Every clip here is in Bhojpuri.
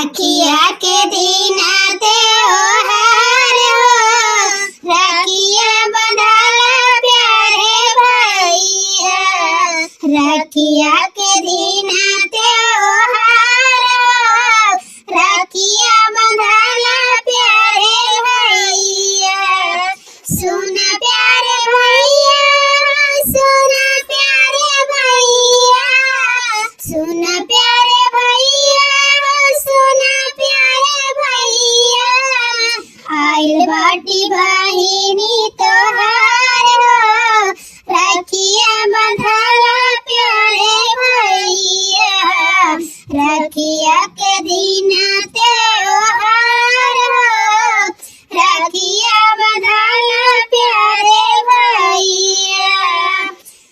राखिया के दिन त्योहार हो, राखिया बंधाला प्यारे भैया। राखिया के दिन त्योहार हो, राखिया बंधाला प्यारे भैया। सुन प्यारे भैया, सुन प्यारे भैया, सुन प्यारे भैया, सुन प्यारे भैया। आइल बाटी बहिनी तोहार हो, राखिया बंधाला प्यारे भैया। राखिया के दिन त्योहार हो, राखिया बंधाला प्यारे भैया।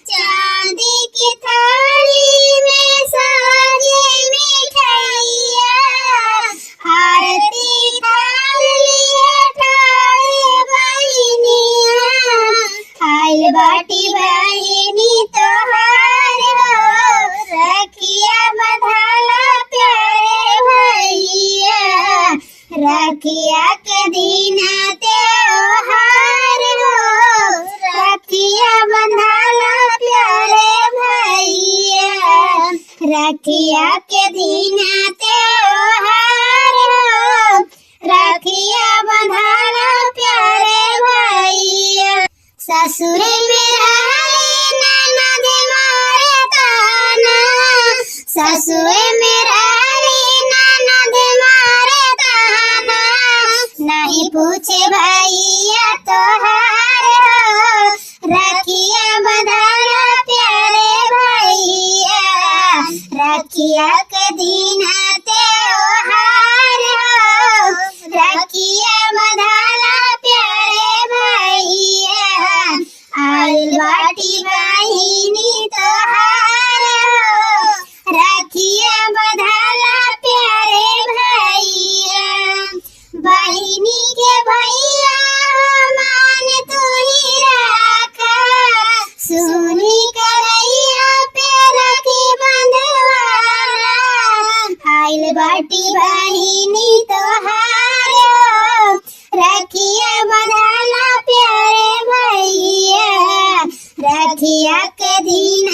चांदी की थाली में साजे मिठाइया, आरती थाल लिए ठाड़े बहिनिया। आइल बाटी बहिनी तोहार हो, राखिया बंधाला प्यारे भैया। राखिया के दिन त्योहार हो, राखिया बंधाला प्यारे भैया। राखिया के दिन त्योहार हो, राखिया बंधाला प्यारे भैया। ससुर में रहले ननद मारे ताना, ससुर में रहले ननद मारे ताना। नहीं पूछे भैया तोहार हो, राखिया बंधाला प्यारे भैया। राखिया के दिन त्योहार हो, राखिया बंधाला प्यारे भैया। आइल बाटी बहिनी तोहार हो, राखिया बंधाला प्यारे भैया। बहिनी के भैया मान तू ही राखा, सुनी करैया पे राखी बंधवाना। आइल बाटी बहिनी तोहार हो, राखिया बंधाला प्यारे भैया। राखिया के दिन